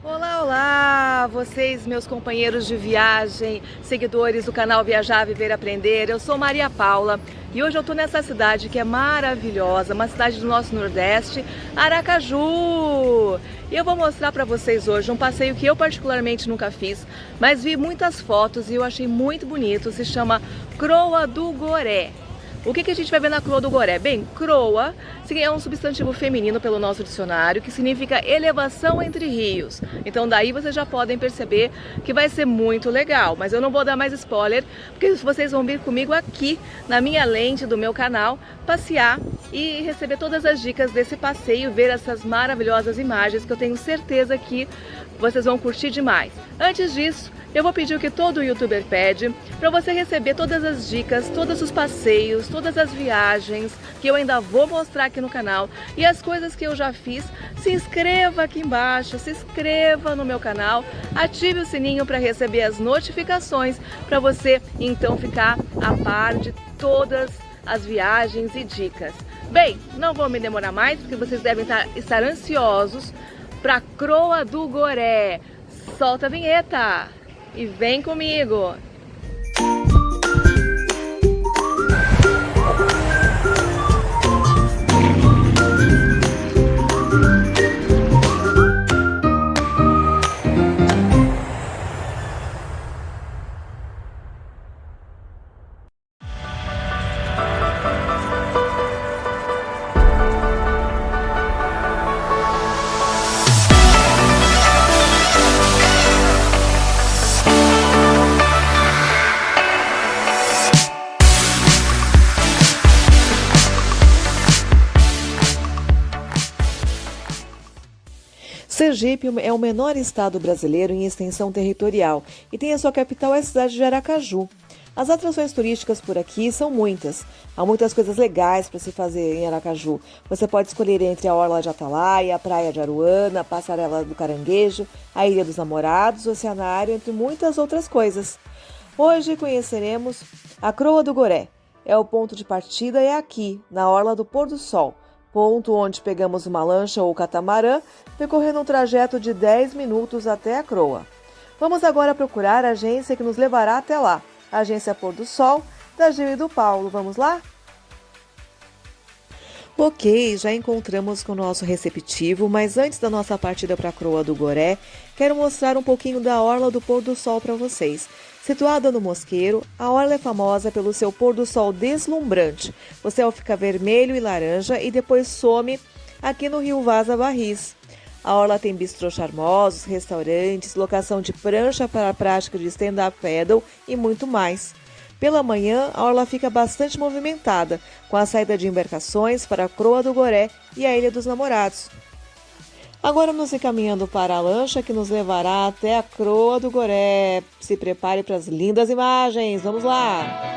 Olá, olá! Vocês, meus companheiros de viagem, seguidores do canal Viajar, Viver, Aprender. Eu sou Maria Paula e hoje eu tô nessa cidade que é maravilhosa, uma cidade do nosso Nordeste, Aracaju! E eu vou mostrar para vocês hoje um passeio que eu particularmente nunca fiz, mas vi muitas fotos e eu achei muito bonito. Se chama Croa do Goré. O que a gente vai ver na croa do goré? Bem, croa é um substantivo feminino pelo nosso dicionário que significa elevação entre rios. Então daí vocês já podem perceber que vai ser muito legal, mas eu não vou dar mais spoiler, porque vocês vão vir comigo aqui na minha lente do meu canal, passear e receber todas as dicas desse passeio, ver essas maravilhosas imagens que eu tenho certeza que vocês vão curtir demais. Antes disso, eu vou pedir o que todo youtuber pede, para você receber todas as dicas, todos os passeios, todas as viagens que eu ainda vou mostrar aqui no canal e as coisas que eu já fiz. Se inscreva aqui embaixo, se inscreva no meu canal, ative o sininho para receber as notificações, para você então ficar a par de todas as viagens e dicas. Bem, não vou me demorar mais, porque vocês devem estar ansiosos para Croa do Goré. Solta a vinheta e vem comigo! Sergipe é o menor estado brasileiro em extensão territorial e tem a sua capital, a cidade de Aracaju. As atrações turísticas por aqui são muitas. Há muitas coisas legais para se fazer em Aracaju. Você pode escolher entre a Orla de Atalaia, a Praia de Aruana, a Passarela do Caranguejo, a Ilha dos Namorados, o Oceanário, entre muitas outras coisas. Hoje conheceremos a Croa do Goré. O ponto de partida é aqui, na Orla do Pôr do Sol, ponto onde pegamos uma lancha ou catamarã, percorrendo um trajeto de 10 minutos até a Croa. Vamos agora procurar a agência que nos levará até lá, a Agência Pôr do Sol, da Gil e do Paulo. Vamos lá? Ok, já encontramos com o nosso receptivo, mas antes da nossa partida para a Croa do Goré, quero mostrar um pouquinho da Orla do Pôr do Sol para vocês. Situada no Mosqueiro, a orla é famosa pelo seu pôr do sol deslumbrante. O céu fica vermelho e laranja e depois some aqui no rio Vaza Barris. A orla tem bistrôs charmosos, restaurantes, locação de prancha para a prática de stand-up paddle e muito mais. Pela manhã, a orla fica bastante movimentada, com a saída de embarcações para a Croa do Goré e a Ilha dos Namorados. Agora nos encaminhando para a lancha que nos levará até a Croa do Goré. Se prepare para as lindas imagens. Vamos lá!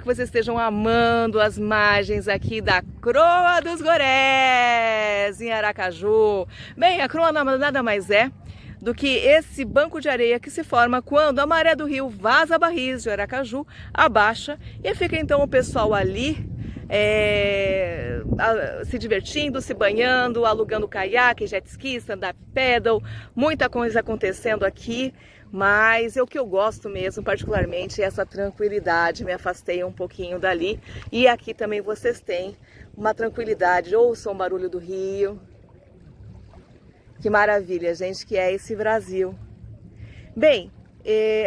vocês estejam amando as margens aqui da Croa dos Gorés, em Aracaju. Bem, a Croa nada mais é do que esse banco de areia que se forma quando a maré do rio Vaza Barris de Aracaju abaixa e fica então o pessoal ali se divertindo, se banhando, alugando caiaque, jet ski, stand-up paddle, muita coisa acontecendo aqui. Mas o que eu gosto mesmo, particularmente, é essa tranquilidade. Me afastei um pouquinho dali. E aqui também vocês têm uma tranquilidade. Ouçam o barulho do rio. Que maravilha, gente, que é esse Brasil. Bem,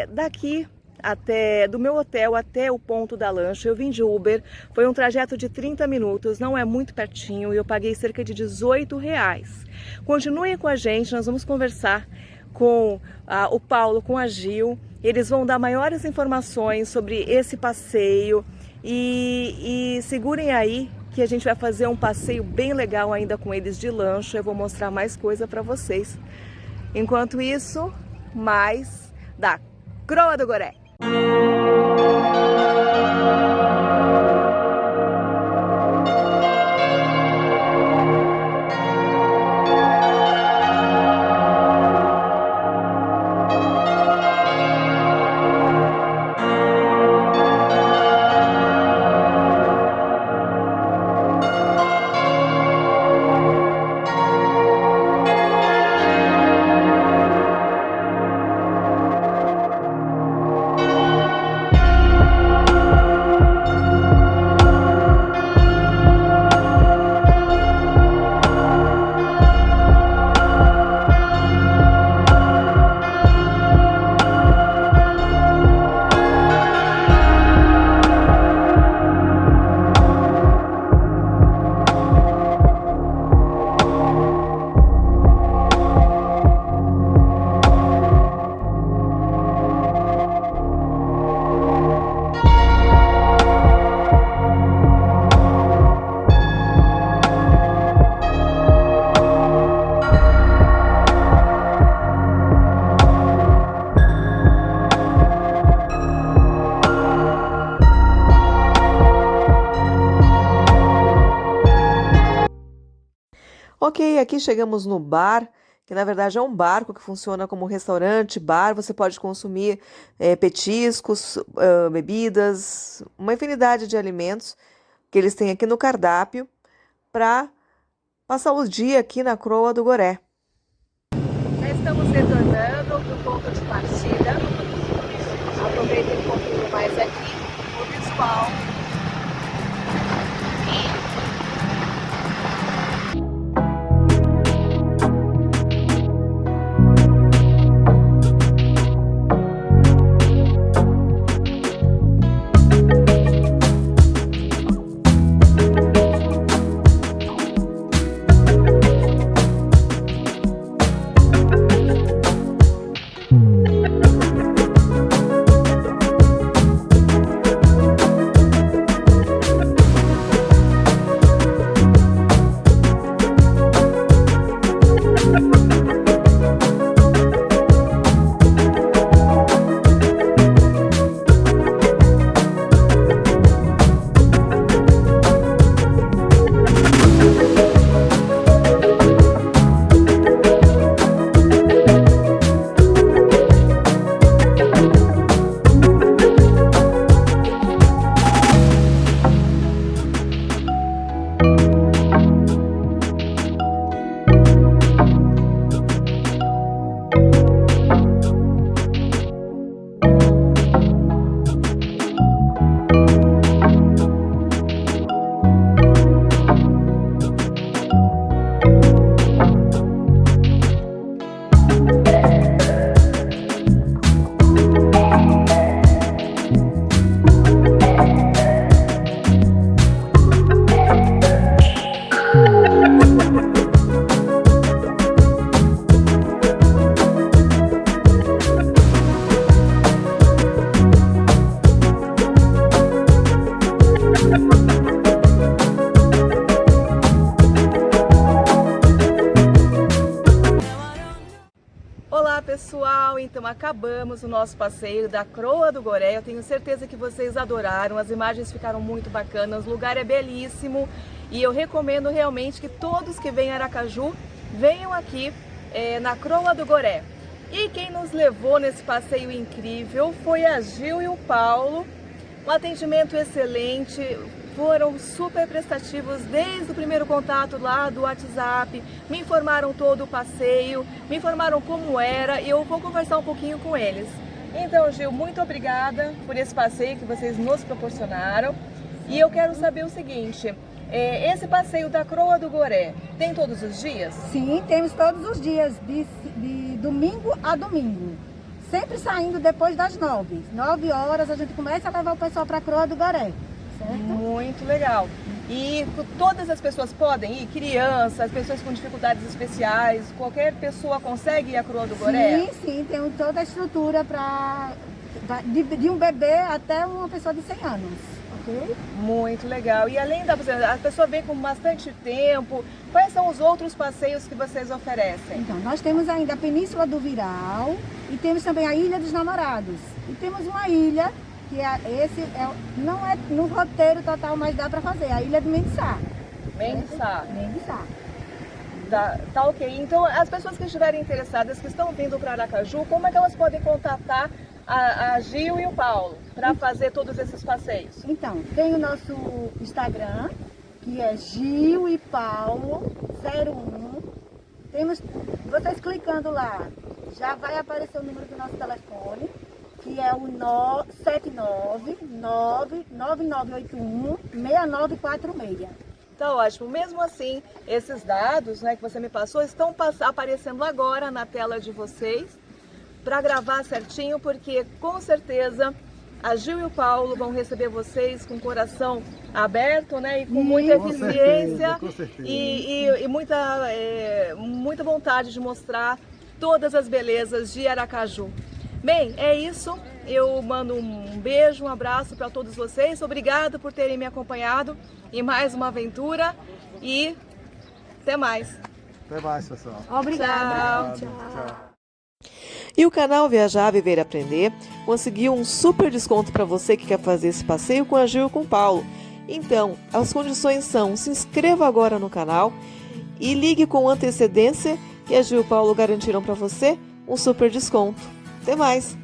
daqui do meu hotel até o ponto da lancha, eu vim de Uber. Foi um trajeto de 30 minutos, não é muito pertinho. E eu paguei cerca de R$18. Continuem com a gente, nós vamos conversar com o Paulo, com a Gil. Eles vão dar maiores informações sobre esse passeio e segurem aí que a gente vai fazer um passeio bem legal ainda com eles de lancha. Eu vou mostrar mais coisa para vocês. Enquanto isso, mais da Croa do Goré. Ok, aqui chegamos no bar, que na verdade é um barco que funciona como restaurante, bar. Você pode consumir petiscos, bebidas, uma infinidade de alimentos que eles têm aqui no cardápio para passar o dia aqui na Croa do Goré. Já estamos retornando para o ponto de partida. Aproveitem um pouquinho mais aqui o visual. pessoal, então acabamos o nosso passeio da Croa do Goré. Eu tenho certeza que vocês adoraram, as imagens ficaram muito bacanas, o lugar é belíssimo e eu recomendo realmente que todos que vêm a Aracaju venham aqui na Croa do Goré. E quem nos levou nesse passeio incrível foi a Gil e o Paulo, um atendimento excelente. Foram super prestativos desde o primeiro contato lá do WhatsApp, me informaram todo o passeio, me informaram como era e eu vou conversar um pouquinho com eles. Então, Gil, muito obrigada por esse passeio que vocês nos proporcionaram e eu quero saber o seguinte, esse passeio da Croa do Goré tem todos os dias? Sim, temos todos os dias, de domingo a domingo, sempre saindo depois das 9. 9 horas a gente começa a levar o pessoal para a Croa do Goré. Certo? Muito legal. E todas as pessoas podem ir? Crianças, pessoas com dificuldades especiais, qualquer pessoa consegue ir à Croa do Goré? Sim, tem toda a estrutura de um bebê até uma pessoa de 100 anos. Okay? Muito legal. E além da a pessoa vem com bastante tempo, quais são os outros passeios que vocês oferecem? Então, nós temos ainda a Península do Viral e temos também a Ilha dos Namorados. E temos uma ilha que não é no roteiro total, mas dá para fazer, a Ilha do Mendiçá. Mendiçá. Mendiçá. Tá ok. Então, as pessoas que estiverem interessadas, que estão vindo para Aracaju, como é que elas podem contatar a Gil e o Paulo para fazer todos esses passeios? Então, tem o nosso Instagram, que é Gil e Paulo 01. Vocês clicando lá, já vai aparecer o número do nosso telefone, que é o 79999816946. Tá ótimo. Mesmo assim, esses dados, né, que você me passou estão aparecendo agora na tela de vocês para gravar certinho, porque com certeza a Gil e o Paulo vão receber vocês com o coração aberto, né, e com muita eficiência com certeza. E muita vontade de mostrar todas as belezas de Aracaju. Bem, é isso. Eu mando um beijo, um abraço para todos vocês. Obrigado por terem me acompanhado em mais uma aventura e até mais. Até mais, pessoal. Obrigada. Tchau. E o canal Viajar, Viver e Aprender conseguiu um super desconto para você que quer fazer esse passeio com a Gil e com o Paulo. Então, as condições são: se inscreva agora no canal e ligue com antecedência que a Gil e o Paulo garantirão para você um super desconto. Até mais!